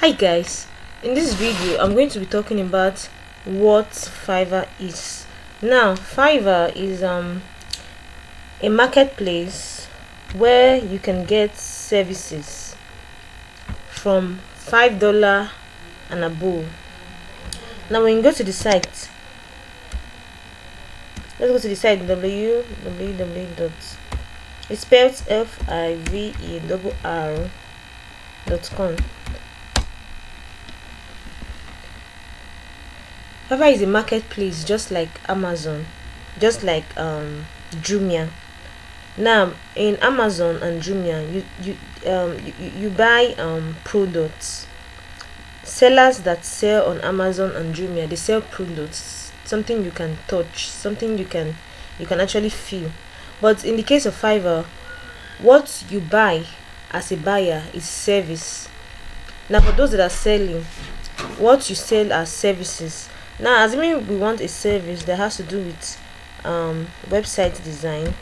Hi guys, in this video I'm going to be talking about what Fiverr is. Now Fiverr is a marketplace where you can get services from $5 and above. Now when you go to the site, let's go to the site www. It's spelled fiverr.com. Fiverr is a marketplace just like Amazon, just like Jumia. Now in Amazon and Jumia, you buy products. Sellers that sell on Amazon and Jumia, they sell products, something you can touch, something you can actually feel. But in the case of Fiverr, what you buy as a buyer is service. Now for those that are selling, what you sell are services. Now assuming we want a service that has to do with website design,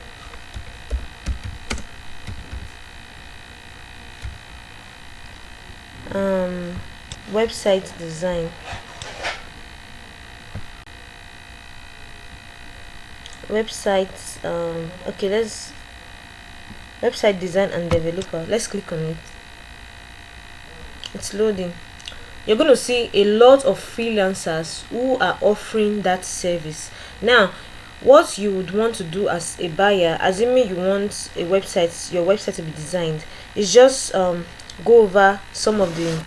website design, okay, let's website design and developer. Let's click on it. It's loading. You're going to see a lot of freelancers who are offering that service. Now what you would want to do as a buyer, assuming you want a website, your website to be designed, is just go over some of the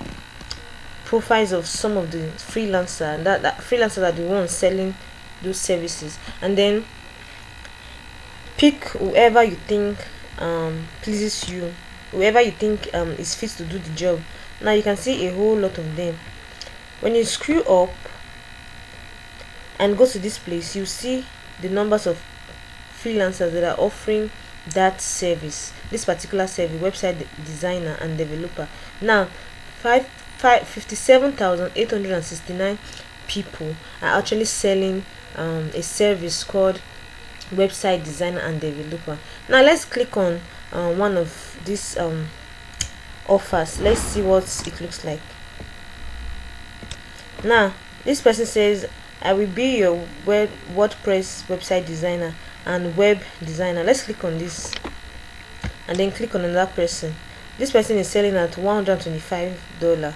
profiles of some of the freelancer, and that freelancers are the ones selling those services, and then pick whoever you think pleases you, whoever you think is fit to do the job. Now you can see a whole lot of them. When you scroll up and go to this place, you see the numbers of freelancers that are offering that service, this particular service, website designer and developer. Now 57,869 people are actually selling a service called website designer and developer. Now let's click on one of these offers. Let's see what it looks like. Now this person says, I will be your WordPress website designer and web designer. Let's click on this and then click on another person. This person is selling at $125.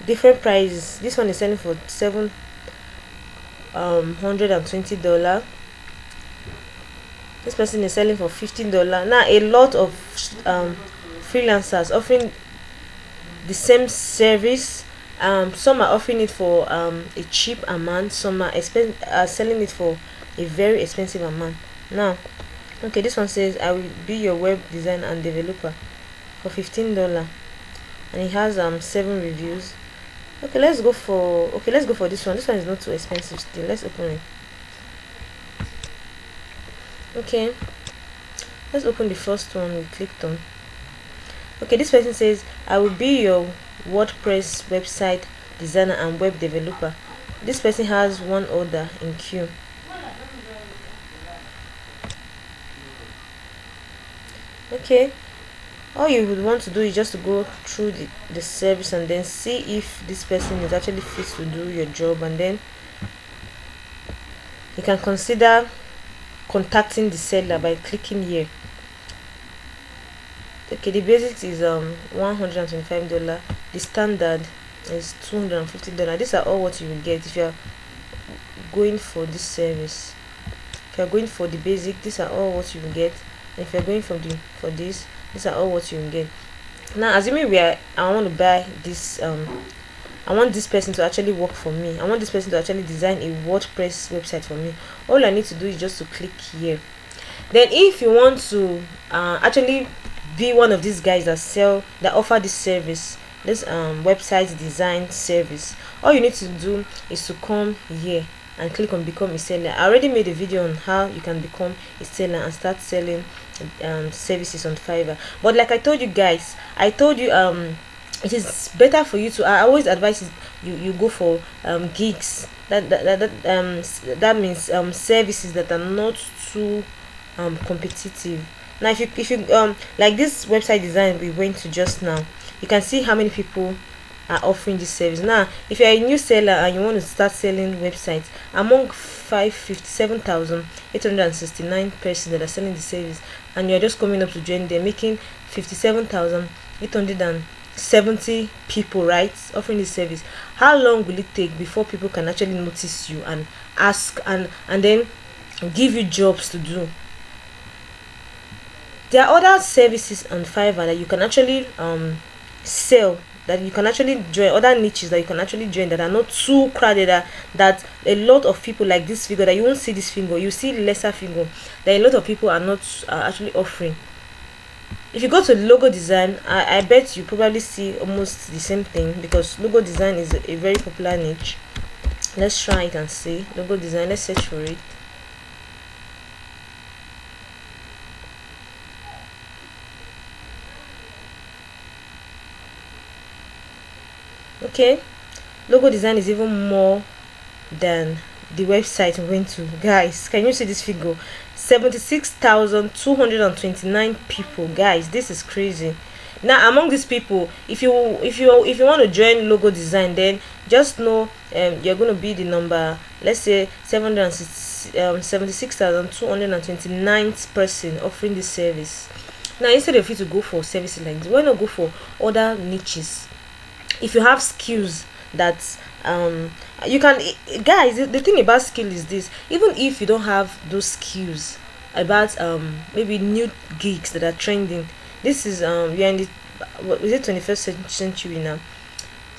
Different prices. This one is selling for $720. This person is selling for $15. Now a lot of freelancers offering the same service. Some are offering it for a cheap amount, some are selling it for a very expensive amount. Now okay, this one says, I will be your web designer and developer for $15, and it has 7 reviews. Okay, let's go for this one. This one is not too expensive still. Let's open it. Okay, let's open the first one we clicked on. Okay, this person says, I will be your WordPress website designer and web developer. This person has one order in queue. Okay, all you would want to do is just to go through the service and then see if this person is actually fit to do your job, and then you can consider contacting the seller by clicking here. Okay, the basic is $125. The standard is $250. These are all what you will get if you are going for this service. If you are going for the basic, these are all what you will get. And if you are going for this, these are all what you will get. Now assuming I want to buy this, I want this person to actually work for me, I want this person to actually design a WordPress website for me. All I need to do is just to click here. Then if you want to actually be one of these guys that offer this service, this website design service, all you need to do is to come here and click on become a seller. I already made a video on how you can become a seller and start selling services on Fiverr. But like I told you guys, it is better for you to, I always advise you go for gigs. That means services that are not too competitive. Now if you like this website design we went to just now, you can see how many people are offering this service. Now if you're a new seller and you want to start selling websites, among 557,869 persons that are selling the service, and you're just coming up to join them, making 57,870 people, right, offering this service, how long will it take before people can actually notice you and ask and then give you jobs to do? There are other services on Fiverr that you can actually sell, that you can actually join, other niches that you can actually join that are not too crowded, that a lot of people, like this figure, that you won't see this figure, you see lesser figure, that a lot of people are not actually offering. If you go to logo design, I bet you probably see almost the same thing, because logo design is a very popular niche. Let's try it and see. Logo design, let's search for it. Okay, logo design is even more than the website we went to. Guys, can you see this figure? 76,229 people. Guys, this is crazy. Now among these people, if you want to join logo design, then just know you're going to be the number, let's say 76,229th person offering this service. Now instead of you to go for services like this, why not go for other niches? If you have skills that you can, guys, the thing about skill is this: even if you don't have those skills about maybe new gigs that are trending, this is we are in the, what is it, 21st century now.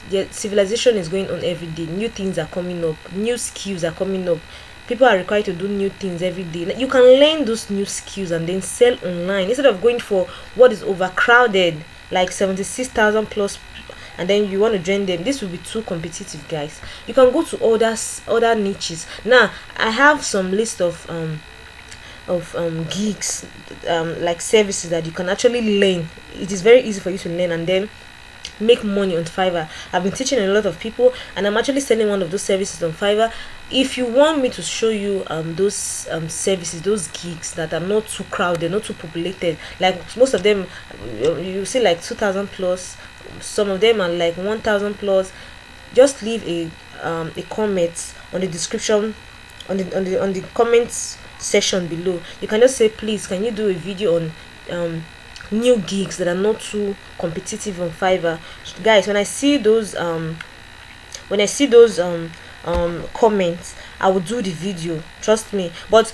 The civilization is going on every day, new things are coming up, new skills are coming up, people are required to do new things every day. You can learn those new skills and then sell online instead of going for what is overcrowded, like 76,000 plus, and then you want to join them. This will be too competitive, guys. You can go to other niches. Now I have some list of gigs, like services that you can actually learn. It is very easy for you to learn and then make money on Fiverr. I've been teaching a lot of people, and I'm actually selling one of those services on Fiverr. If you want me to show you those services, those gigs that are not too crowded, not too populated, like most of them you see like 2,000 plus, some of them are like 1,000 plus, just leave a comment on the description, on the comments section below. You can just say, please, can you do a video on new gigs that are not too competitive on Fiverr? Guys, when I see those comments, I will do the video, trust me. But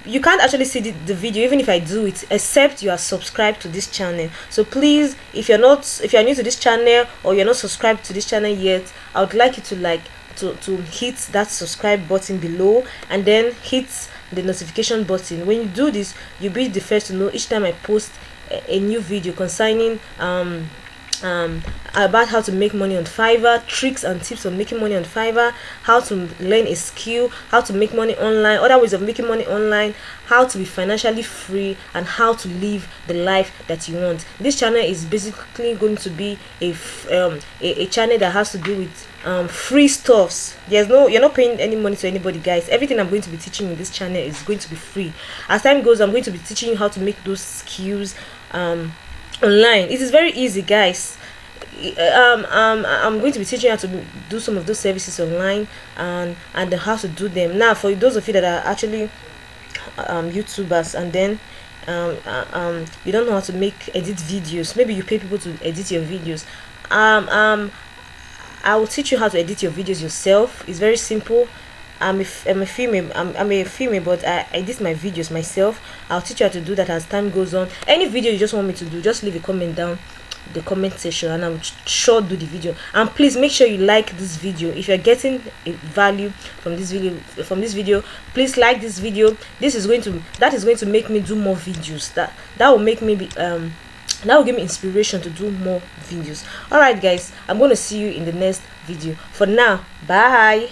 you can't actually see the video even if I do it, except you are subscribed to this channel. So please, if you're new to this channel or you're not subscribed to this channel yet, I would like you to to hit that subscribe button below and then hit the notification button. When you do this, you'll be the first to know each time I post a new video concerning about how to make money on Fiverr, tricks and tips on making money on Fiverr, how to learn a skill, how to make money online, other ways of making money online, how to be financially free, and how to live the life that you want. This channel is basically going to be a channel that has to do with free stuffs. You're not paying any money to anybody, guys. Everything I'm going to be teaching in this channel is going to be free. As time goes, I'm going to be teaching you how to make those skills online. It is very easy, guys. I'm going to be teaching you how to do some of those services online and how to do them. Now for those of you that are actually YouTubers and then you don't know how to edit videos, maybe you pay people to edit your videos, I will teach you how to edit your videos yourself. It's very simple. I'm a female, but I edit my videos myself. I'll teach you how to do that as time goes on. Any video you just want me to do, just leave a comment down the comment section and I will sure do the video. And please make sure you like this video. If you're getting a value from this video, please like this video. That is going to make me do more videos. That will make me that will give me inspiration to do more videos. All right, guys, I'm going to see you in the next video. For now, bye.